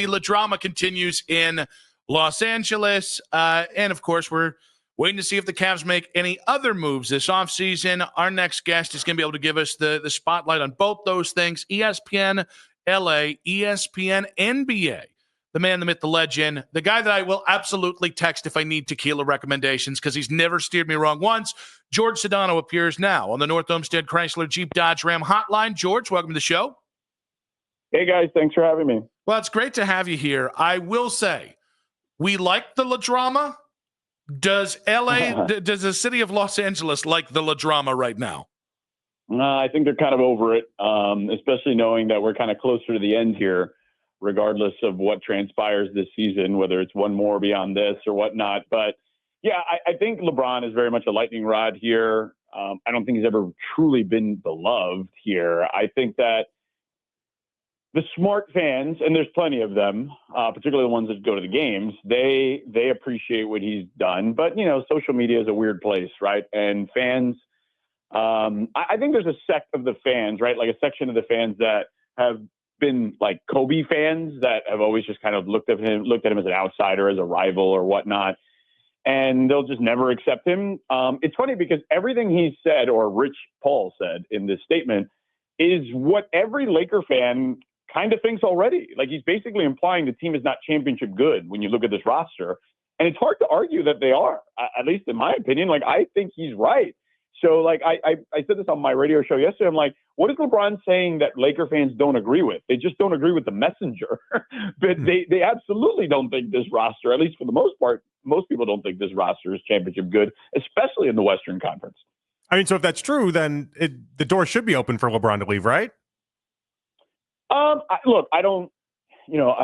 The drama continues in Los Angeles. And, of course, we're waiting to see if the Cavs make any other moves this offseason. Our next guest is going to be able to give us the spotlight on both those things. ESPN LA, ESPN NBA. The man, the myth, the legend, the guy that I will absolutely text if I need tequila recommendations because he's never steered me wrong once. George Sedano appears now on the North Olmsted Chrysler Jeep Dodge Ram hotline. George, welcome to the show. Hey, guys. Thanks for having me. Well, it's great to have you here. I will say, we like the drama. Does does the city of Los Angeles like the drama right now? I think they're kind of over it, especially knowing that we're kind of closer to the end here, regardless of what transpires this season, whether it's one more beyond this or whatnot. But, yeah, I think LeBron is very much a lightning rod here. I don't think he's ever truly been beloved here. I think that the smart fans, and there's plenty of them, particularly the ones that go to the games, they appreciate what he's done. But, you know, social media is a weird place, right? And fans, I think there's a sect of the fans, right? Like a section of the fans that have been like Kobe fans that have always just kind of looked at him as an outsider, as a rival or whatnot. And they'll just never accept him. It's funny because everything he said, or Rich Paul said in this statement, is what every Laker fan kind of thinks already. Like, he's basically implying the team is not championship good when you look at this roster. And it's hard to argue that they are, at least in my opinion. Like, I think he's right. So, like, I said this on my radio show yesterday. I'm like, what is LeBron saying that Laker fans don't agree with? They just don't agree with the messenger. But they absolutely don't think this roster, at least for the most part, most people don't think this roster is championship good, especially in the Western Conference. I mean, so if that's true, then the door should be open for LeBron to leave, right? Look, I don't, you know,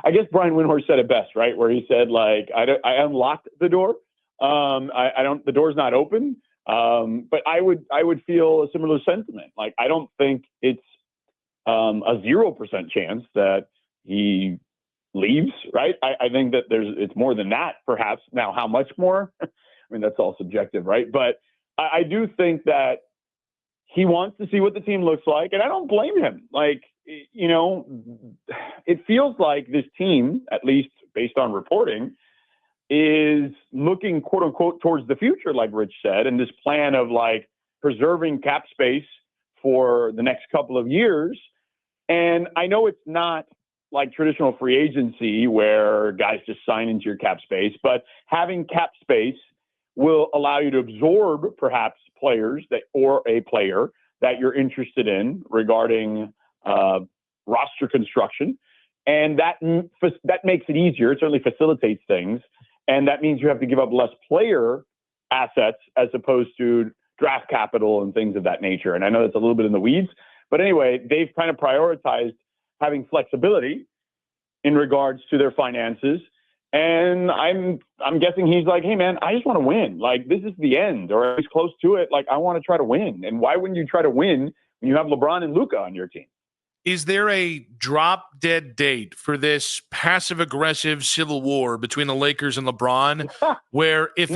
I guess Brian Windhorst said it best, right? Where he said, like, I unlocked the door. The door's not open. But I would feel a similar sentiment. Like, I don't think it's a 0% chance that he leaves, right? I think that it's more than that, perhaps. Now, how much more? I mean, that's all subjective, right? But I do think that he wants to see what the team looks like, and I don't blame him. Like, you know, it feels like this team, at least based on reporting, is looking, quote unquote, towards the future, like Rich said, and this plan of like preserving cap space for the next couple of years. And I know it's not like traditional free agency where guys just sign into your cap space, but having cap space will allow you to absorb perhaps players or a player that you're interested in regarding roster construction. And that makes it easier. It certainly facilitates things. And that means you have to give up less player assets as opposed to draft capital and things of that nature. And I know that's a little bit in the weeds, but anyway, they've kind of prioritized having flexibility in regards to their finances. And I'm guessing he's like, hey man, I just want to win. Like, this is the end, or at least close to it. Like, I want to try to win. And why wouldn't you try to win when you have LeBron and Luka on your team? Is there a drop-dead date for this passive-aggressive civil war between the Lakers and LeBron, where if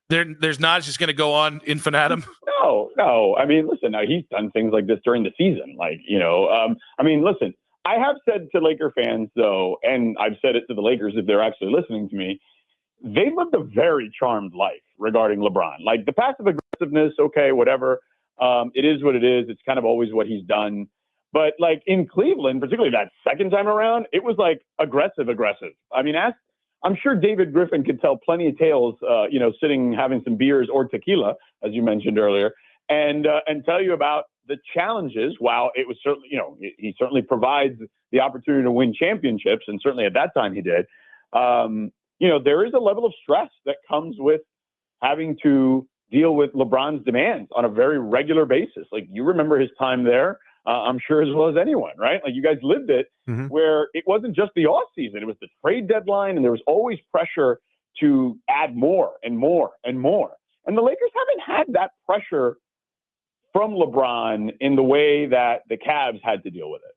there's not, it's just going to go on infinitum? No. I mean, listen, now he's done things like this during the season. Like, you know, I mean, listen, I have said to Laker fans, though, and I've said it to the Lakers if they're actually listening to me, they lived a very charmed life regarding LeBron. Like, the passive-aggressiveness, okay, whatever. It is what it is. It's kind of always what he's done. But like in Cleveland, particularly that second time around, it was like aggressive. I mean, I'm sure David Griffin could tell plenty of tales, you know, sitting, having some beers or tequila, as you mentioned earlier, and tell you about the challenges. While it was certainly, you know, he certainly provides the opportunity to win championships. And certainly at that time he did. You know, there is a level of stress that comes with having to deal with LeBron's demands on a very regular basis. Like, you remember his time there. I'm sure as well as anyone, right? Like, you guys lived it, where it wasn't just the off season; it was the trade deadline, and there was always pressure to add more and more and more. And the Lakers haven't had that pressure from LeBron in the way that the Cavs had to deal with it.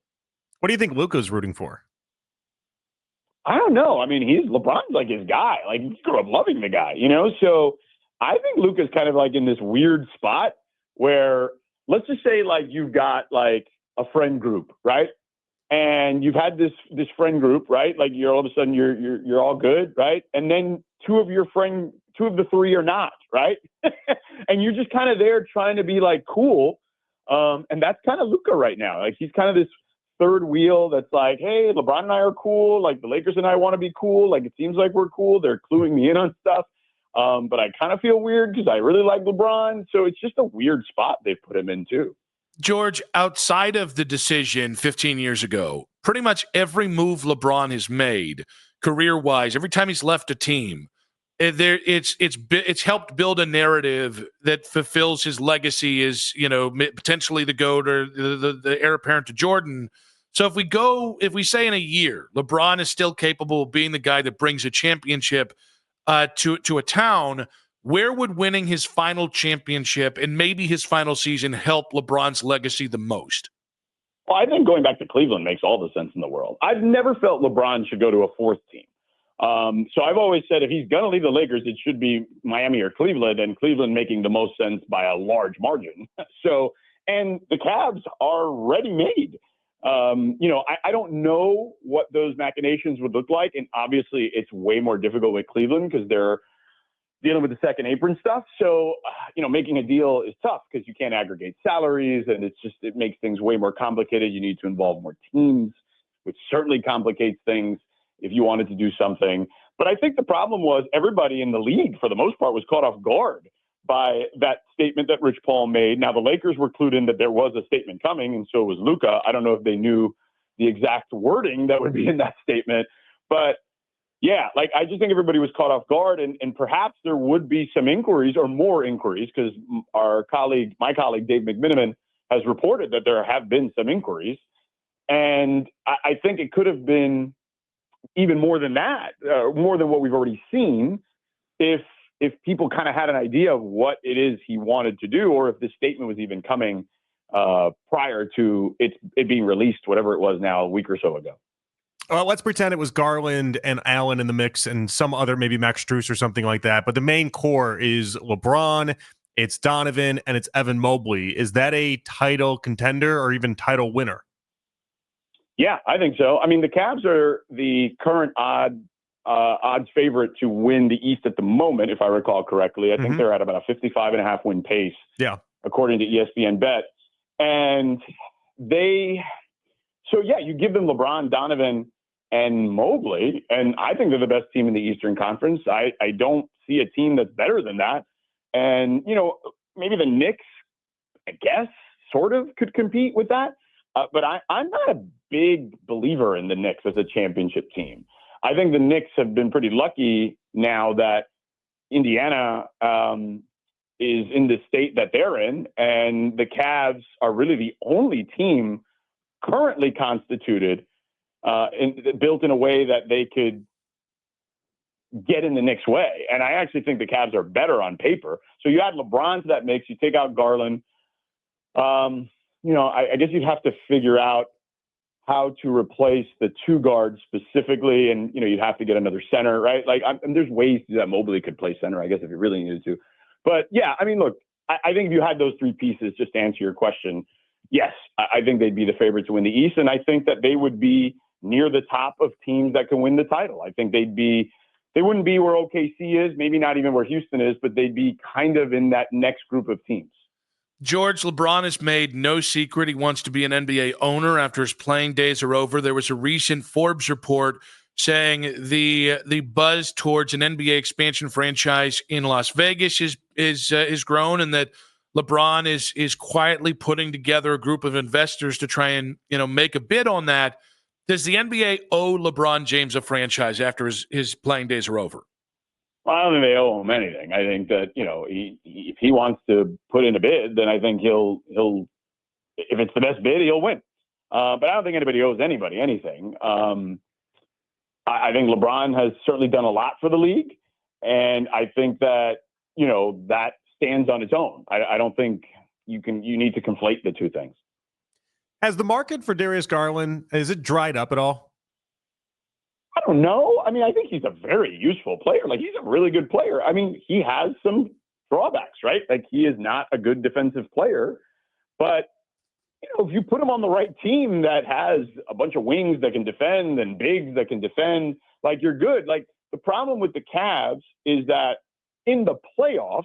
What do you think Luka's rooting for? I don't know. I mean, LeBron's like his guy. Like, he grew up loving the guy, you know? So I think Luka's kind of like in this weird spot where, let's just say like you've got like a friend group, right? and you've had this friend group, right? Like you're all of a sudden you're all good, right? And then two of the three are not, right? And you're just kind of there trying to be like cool. And that's kind of Luka right now. Like he's kind of this third wheel that's like, hey, LeBron and I are cool. Like the Lakers and I want to be cool. Like it seems like we're cool. They're cluing me in on stuff. But I kind of feel weird because I really like LeBron. So it's just a weird spot they've put him in too. George, outside of the decision 15 years ago, pretty much every move LeBron has made career-wise, every time he's left a team, it's helped build a narrative that fulfills his legacy as, potentially the GOAT or the heir apparent to Jordan. So if we say in a year, LeBron is still capable of being the guy that brings a championship to a town, where would winning his final championship and maybe his final season help LeBron's legacy the most? Well, I think going back to Cleveland makes all the sense in the world. I've never felt LeBron should go to a fourth team. So I've always said if he's going to leave the Lakers, it should be Miami or Cleveland, and Cleveland making the most sense by a large margin. So, and the Cavs are ready-made. I don't know what those machinations would look like, and obviously it's way more difficult with Cleveland because they're dealing with the second apron stuff. So, making a deal is tough because you can't aggregate salaries, and it makes things way more complicated. You need to involve more teams, which certainly complicates things if you wanted to do something. But I think the problem was everybody in the league, for the most part, was caught off guard by that statement that Rich Paul made. Now, the Lakers were clued in that there was a statement coming, and so was Luka. I don't know if they knew the exact wording that would be in that statement. But, yeah, I just think everybody was caught off guard, and perhaps there would be some inquiries or more inquiries because my colleague, Dave McMiniman, has reported that there have been some inquiries. And I think it could have been even more than that, more than what we've already seen, if people kind of had an idea of what it is he wanted to do, or if this statement was even coming prior to it being released, whatever it was now, a week or so ago. Well, let's pretend it was Garland and Allen in the mix and some other, maybe Max Strus or something like that. But the main core is LeBron, it's Donovan, and it's Evan Mobley. Is that a title contender or even title winner? Yeah, I think so. I mean, the Cavs are the current odds favorite to win the East at the moment, if I recall correctly. I think they're at about a 55.5 win pace, according to ESPN Bet. And you give them LeBron, Donovan, and Mobley, and I think they're the best team in the Eastern Conference. I don't see a team that's better than that. And, maybe the Knicks, I guess, sort of could compete with that. But I'm not a big believer in the Knicks as a championship team. I think the Knicks have been pretty lucky now that Indiana is in the state that they're in, and the Cavs are really the only team currently constituted built in a way that they could get in the Knicks' way. And I actually think the Cavs are better on paper. So you add LeBron to that mix, you take out Garland. I guess you'd have to figure out how to replace the two guards specifically. And, you'd have to get another center, right? And there's ways to do that. Mobley could play center, I guess, if you really needed to. But yeah, I mean, look, I think if you had those three pieces, just to answer your question, yes, I think they'd be the favorite to win the East. And I think that they would be near the top of teams that can win the title. I think they wouldn't be where OKC is, maybe not even where Houston is, but they'd be kind of in that next group of teams. George, LeBron has made no secret he wants to be an NBA owner after his playing days are over. There was a recent Forbes report saying the buzz towards an NBA expansion franchise in Las Vegas is grown, and that LeBron is quietly putting together a group of investors to try and make a bid on that. Does the NBA owe LeBron James a franchise after his playing days are over? Well, I don't think they owe him anything. I think that, if he wants to put in a bid, then I think he'll if it's the best bid, he'll win. But I don't think anybody owes anybody anything. I think LeBron has certainly done a lot for the league. And I think that, that stands on its own. I don't think you need to conflate the two things. Has the market for Darius Garland, is it dried up at all? I don't know. I mean, I think he's a very useful player. He's a really good player. I mean, he has some drawbacks, right? He is not a good defensive player, but if you put him on the right team that has a bunch of wings that can defend and bigs that can defend, like, you're good. Like, the problem with the Cavs is that in the playoffs,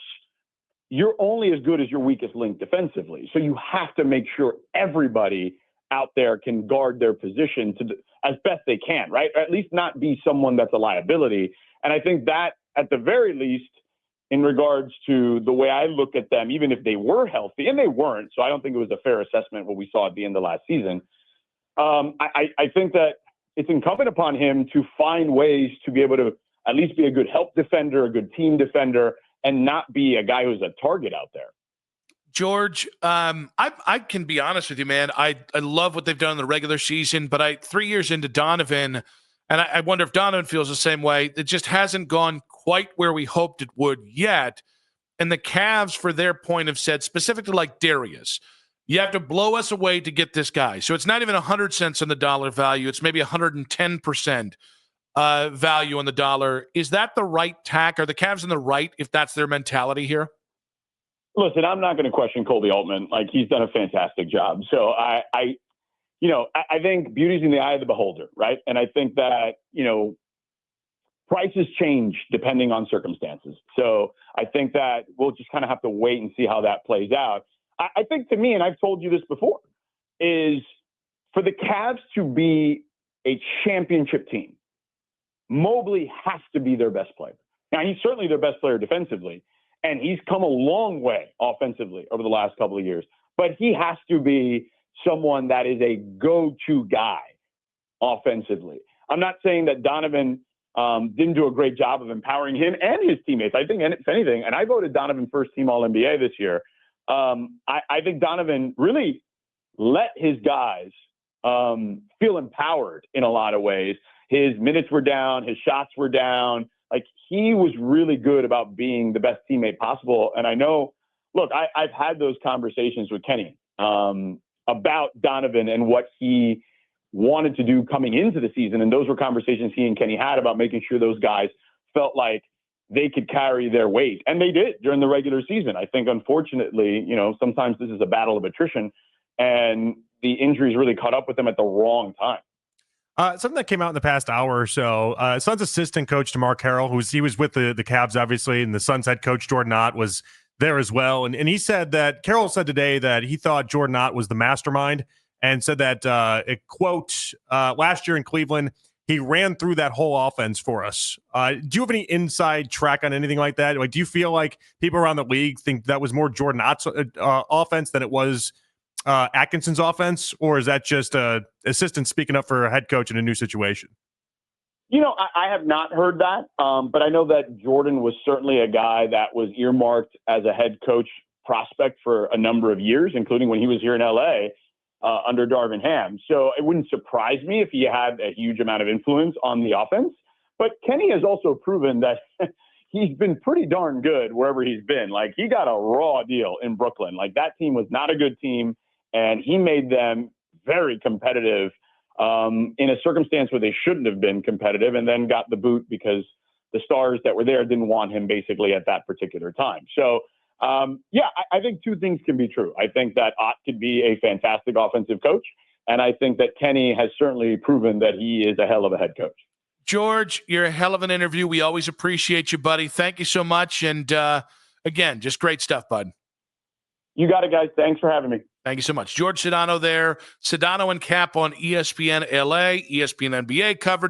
you're only as good as your weakest link defensively. So you have to make sure everybody out there can guard their position as best they can, right? Or at least not be someone that's a liability. And I think that, at the very least, in regards to the way I look at them, even if they were healthy, and they weren't, so I don't think it was a fair assessment what we saw at the end of last season. I think that it's incumbent upon him to find ways to be able to at least be a good help defender, a good team defender, and not be a guy who's a target out there. George, I can be honest with you, man. I love what they've done in the regular season, but 3 years into Donovan, and I wonder if Donovan feels the same way. It just hasn't gone quite where we hoped it would yet. And the Cavs, for their point, have said, specifically like Darius, you have to blow us away to get this guy. So it's not even 100 cents on the dollar value. It's maybe 110% value on the dollar. Is that the right tack? Are the Cavs in the right if that's their mentality here? Listen, I'm not going to question Colby Altman. Like, he's done a fantastic job. So I think beauty's in the eye of the beholder, right? And I think that, prices change depending on circumstances. So I think that we'll just kind of have to wait and see how that plays out. I think, to me, and I've told you this before, is for the Cavs to be a championship team, Mobley has to be their best player. Now, he's certainly their best player defensively, and he's come a long way offensively over the last couple of years. But he has to be someone that is a go-to guy offensively. I'm not saying that Donovan didn't do a great job of empowering him and his teammates. I think, if anything, and I voted Donovan first team All-NBA this year, I think Donovan really let his guys feel empowered in a lot of ways. His minutes were down. His shots were down. Like, he was really good about being the best teammate possible. And I know, look, I've had those conversations with Kenny about Donovan and what he wanted to do coming into the season. And those were conversations he and Kenny had about making sure those guys felt like they could carry their weight. And they did during the regular season. I think, unfortunately, sometimes this is a battle of attrition, and the injuries really caught up with them at the wrong time. Something that came out in the past hour or so, Suns assistant coach DeMar Carroll, he was with the Cavs, obviously, and the Suns head coach Jordan Ott was there as well. And he said that, Carroll said today that he thought Jordan Ott was the mastermind, and said that, quote, last year in Cleveland, he ran through that whole offense for us. Do you have any inside track on anything like that? Like, do you feel like people around the league think that was more Jordan Ott's offense than it was Atkinson's offense, or is that just assistant speaking up for a head coach in a new situation? I have not heard that, but I know that Jordan was certainly a guy that was earmarked as a head coach prospect for a number of years, including when he was here in LA under Darvin Ham. So it wouldn't surprise me if he had a huge amount of influence on the offense. But Kenny has also proven that he's been pretty darn good wherever he's been. Like, he got a raw deal in Brooklyn. Like, that team was not a good team, and he made them very competitive in a circumstance where they shouldn't have been competitive, and then got the boot because the stars that were there didn't want him basically at that particular time. So, I think two things can be true. I think that Ott could be a fantastic offensive coach, and I think that Kenny has certainly proven that he is a hell of a head coach. George, you're a hell of an interview. We always appreciate you, buddy. Thank you so much. And again, just great stuff, bud. You got it, guys. Thanks for having me. Thank you so much. George Sedano there. Sedano and Cap on ESPN LA, ESPN NBA coverage.